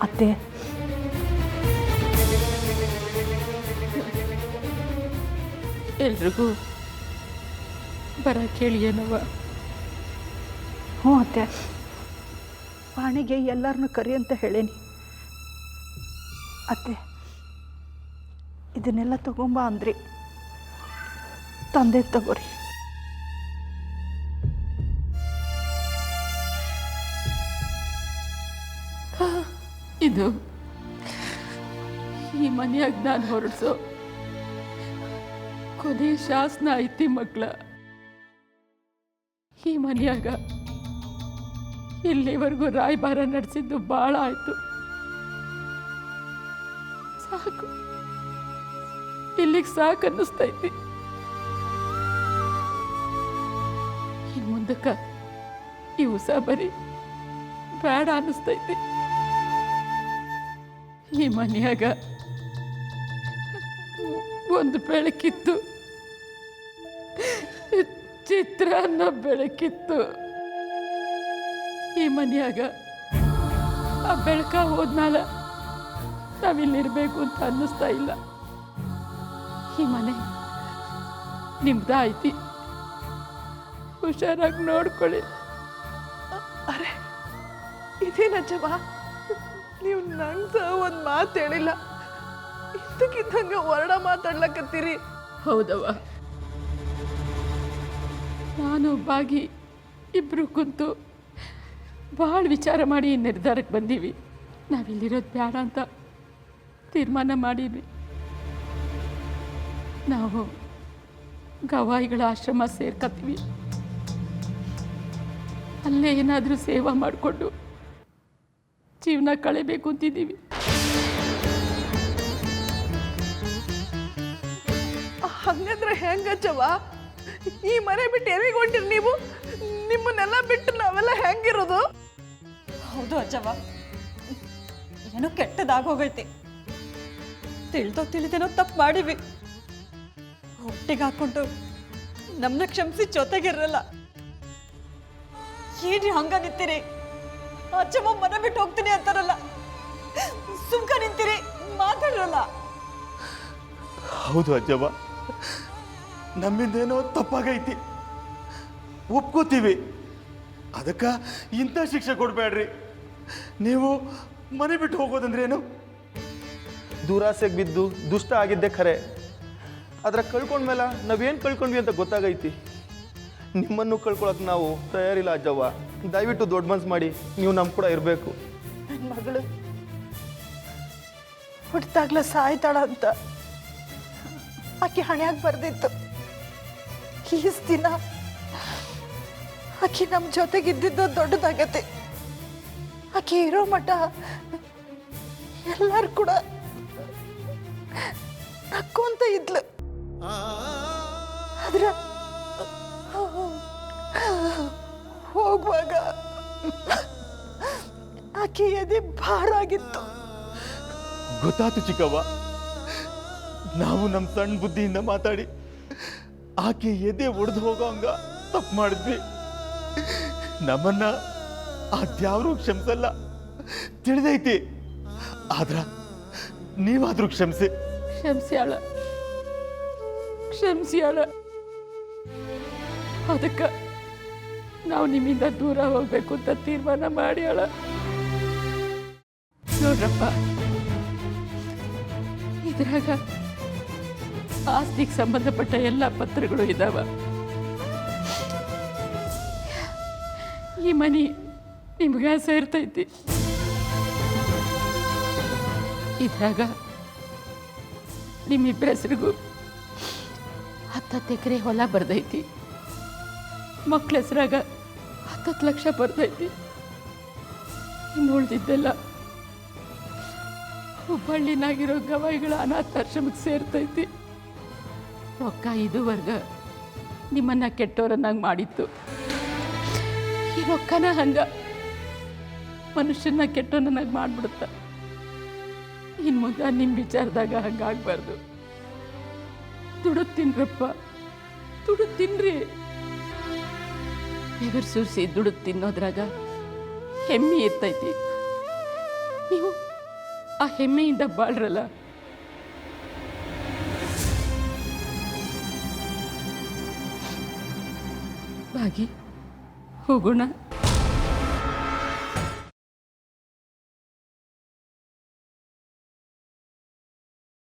ಅತ್ತೆ, ಎಲ್ರಿಗೂ ಬರ ಕೇಳಿ ಏನವ? ಹ್ಞೂ ಅತ್ತೆ, ಪಾಣಿಗೆ ಎಲ್ಲರನ್ನೂ ಕರಿ ಅಂತ ಹೇಳೇನಿ. ಅತ್ತೆ, ಇದನ್ನೆಲ್ಲ ತಗೊಂಬ ಅಂದ್ರಿ, ತಂದೆ ತಗೋರಿ. ಇದು ಈ ಮನೆಯಾಗ ನಾನು ಹೊರಡ್ಸೋ ಕೊನೆ ಶಾಸನ ಐತಿ ಮಕ್ಕಳ. ಈ ಮನೆಯಾಗ ಇಲ್ಲಿವರೆಗೂ ರಾಯಭಾರ ನಡೆಸಿದ್ದು ಭಾಳ ಆಯ್ತು. ಸಾಕು, ಇಲ್ಲಿಗೆ ಸಾಕು ಅನ್ನಿಸ್ತೈತಿ. ಇನ್ನು ಮುಂದಕ್ಕೆ ಈ ಉಸಾಬರಿ ಬೇಡ ಅನ್ನಿಸ್ತೈತಿ. ಈ ಮನೆಯಾಗ ಒಂದು ಬೆಳಕಿತ್ತು, ಚಿತ್ರಾನ್ನ ಬೆಳಕಿತ್ತು. ಈ ಮನೆಯಾಗ ಆ ಬೆಳಕ ಹೋದ್ಮೇಲೆ ನಾವಿಲ್ಲಿರ್ಬೇಕು ಅಂತ ಅನ್ನಿಸ್ತಾ ಇಲ್ಲ. ಈ ಮನೆ ನಿಮ್ದಾಯ್ತಿ, ಹುಷಾರಾಗಿ ನೋಡ್ಕೊಳ್ಳಿ. ಅರೆ, ಇದೇನಜ್ಜವ, ನೀವು ನಂಗೆ ಸಹ ಒಂದು ಮಾತು ಹೇಳಿಲ್ಲ, ಇದ್ದಕ್ಕಿದ್ದಂಗೆ ಹೊರಡ ಮಾತಾಡ್ಲಕತ್ತೀರಿ. ಹೌದವ್ವ, ನಾನು ಬಾಗಿ ಇಬ್ಬರು ಕುಂತು ಭಾಳ ವಿಚಾರ ಮಾಡಿ ಈ ನಿರ್ಧಾರಕ್ಕೆ ಬಂದೀವಿ. ನಾವಿಲ್ಲಿರೋದು ಬೇಡ ಅಂತ ತೀರ್ಮಾನ ಮಾಡೀವಿ. ನಾವು ಗವಾಯಿಗಳ ಆಶ್ರಮ ಸೇರ್ಕತ್ತೀವಿ. ಅಲ್ಲೇ ಏನಾದರೂ ಸೇವಾ ಮಾಡಿಕೊಂಡು ಜೀವನ ಕಳೆಬೇಕು ಅಂತಿದ್ದೀವಿ. ಹಂಗಂದ್ರೆ ಹೆಂಗಜ್ಜವ? ಈ ಮನೆ ಬಿಟ್ಟು ಎಲ್ಲಿಗೆ ಹೊಂಟಿರಿ ನೀವು? ನಿಮ್ಮನ್ನೆಲ್ಲ ಬಿಟ್ಟು ನಾವೆಲ್ಲ ಹೆಂಗಿರೋದು? ಹೌದು ಅಜ್ಜವ, ಏನೋ ಕೆಟ್ಟದಾಗೋಗೈತಿ. ತಿಳಿದೋ ತಿಳಿದೇನೋ ತಪ್ಪು ಮಾಡಿವಿ. ಹೊಟ್ಟೆಗೆ ಹಾಕೊಂಡು ನಮ್ಮನ್ನ ಕ್ಷಮಿಸಿ ಜೊತೆಗಿರಲ್ಲ. ಏನ್ರಿ ಹಂಗ ನಿಂತೀರಿ? ಅಜ್ಜಮ್ಮ ಮನೆ ಬಿಟ್ಟು ಹೋಗ್ತೀನಿ ಅಂತಾರಲ್ಲ, ಸುಮ್ಕ ನಿಂತೀರಿ, ಮಾತಾಡಲ್ಲ. ಹೌದು ಅಜ್ಜವ್ವ, ನಮ್ಮಿಂದೇನೋ ತಪ್ಪಾಗೈತಿ, ಒಪ್ಕೋತೀವಿ. ಅದಕ್ಕೆ ಇಂಥ ಶಿಕ್ಷೆ ಕೊಡಬೇಡ್ರಿ. ನೀವು ಮನೆ ಬಿಟ್ಟು ಹೋಗೋದಂದ್ರೇನು? ದುರಾಸೆಗೆ ಬಿದ್ದು ದುಷ್ಟ ಆಗಿದ್ದೆ ಖರೆ, ಅದರ ಕಳ್ಕೊಂಡ್ಮೇಲೆ ನಾವೇನು ಕಳ್ಕೊಂಡ್ವಿ ಅಂತ ಗೊತ್ತಾಗೈತಿ. ನಿಮ್ಮನ್ನು ಕಳ್ಕೊಳಕ್ಕೆ ನಾವು ತಯಾರಿಲ್ಲ ಅಜ್ಜವ್ವ. ದಯವಿಟ್ಟು ದೊಡ್ಡ ಮನ್ಸು ಮಾಡಿ ನೀವು ನಮ್ಮ ಕೂಡ ಇರಬೇಕು. ನನ್ನ ಮಗಳು ಹುಟ್ಟಿದಾಗ್ಲ ಸಾಯ್ತಾಳ ಅಂತ ಆಕೆ ಹಣೆಯಾಗಿ ಬರ್ದಿತ್ತು. ಈಸ್ ದಿನ ಆಕೆ ನಮ್ಮ ಜೊತೆಗಿದ್ದಿದ್ದು ದೊಡ್ಡದಾಗತ್ತೆ. ಆಕೆ ಇರೋ ಮಠ ಎಲ್ಲರೂ ಕೂಡ ನಕ್ಕೊಂತ ಇದ್ಲು. ಆದ್ರೆ ಹೋಗುವಾಗ ಆಕೆ ಎದೆ ಭಾರ ಆಗಿತ್ತು. ಗೊತ್ತಾತು ಚಿಕ್ಕವ್ವ, ನಾವು ನಮ್ಮ ಸಣ್ಣ ಬುದ್ಧಿಯಿಂದ ಮಾತಾಡಿ ಆಕೆ ಎದೆ ಒಡೆದು ಹೋಗೋ ಹಂಗ ತಪ್ಪು ಮಾಡಿದ್ವಿ. ನಮ್ಮನ್ನ ಆ ದ್ಯಾವ್ರು ಕ್ಷಮಿಸಲ್ಲ, ತಿಳಿದೈತಿ. ಆದ್ರ ನೀವಾದ್ರೂ ಕ್ಷಮಿಸಿ. ಕ್ಷಮಿಸ್ಯಾಳ. ಅದಕ್ಕೆ ನಾವು ನಿಮ್ಮಿಂದ ದೂರ ಹೋಗ್ಬೇಕು ಅಂತ ತೀರ್ಮಾನ ಮಾಡ್ಯಾಳ. ನೋಡ್ರಪ್ಪ, ಇದ್ರಾಗ ಆಸ್ತಿಗೆ ಸಂಬಂಧಪಟ್ಟ ಎಲ್ಲ ಪತ್ರಗಳು ಇದಾವ. ಈ ಮನೆ ನಿಮ್ಗ ಸೇರ್ತೈತಿ. ಇದ್ರಾಗ ನಿಮ್ಮಿಬ್ಬರ ಹೆಸರಿಗೂ 10 ಎಕರೆ ಹೊಲ ಬರ್ದೈತಿ. ಮಕ್ಕಳ ಹೆಸರಾಗ 10 ಲಕ್ಷ ಬರ್ತೈತಿ. ಇನ್ನು ಉಳಿದಿದ್ದೆಲ್ಲ ಹುಬ್ಬಳ್ಳಿನಾಗಿರೋ ಗವಾಯಿಗಳ ಅನಾಥಾಶ್ರಮಕ್ಕೆ ಸೇರ್ತೈತಿ. ರೊಕ್ಕ ಇದುವರೆಗ ನಿಮ್ಮನ್ನ ಕೆಟ್ಟೋರನ್ನಾಗಿ ಮಾಡಿತ್ತು. ಈ ರೊಕ್ಕನ ಹಂಗ ಮನುಷ್ಯನ ಕೆಟ್ಟೋರನ್ನಾಗಿ ಮಾಡಿಬಿಡುತ್ತ. ಇನ್ನು ಮುಂದೆ ನಿಮ್ಮ ವಿಚಾರದಾಗ ಹಂಗಾಗಬಾರ್ದು. ದುಡ್ಡು ತಿನ್ರಪ್ಪ, ದುಡ್ಡು ತಿನ್ರಿ. ಬೆವರು ಸುರಿಸಿ ದುಡ್ಡು ತಿನ್ನೋದ್ರಾಗ ಹೆಮ್ಮೆ ಇರ್ತೈತಿ. ನೀವು ಆ ಹೆಮ್ಮೆಯಿಂದ ಬಾಳ್ರಲ್ಲ. ಭಾಗಿ ಹೋಗೋಣ.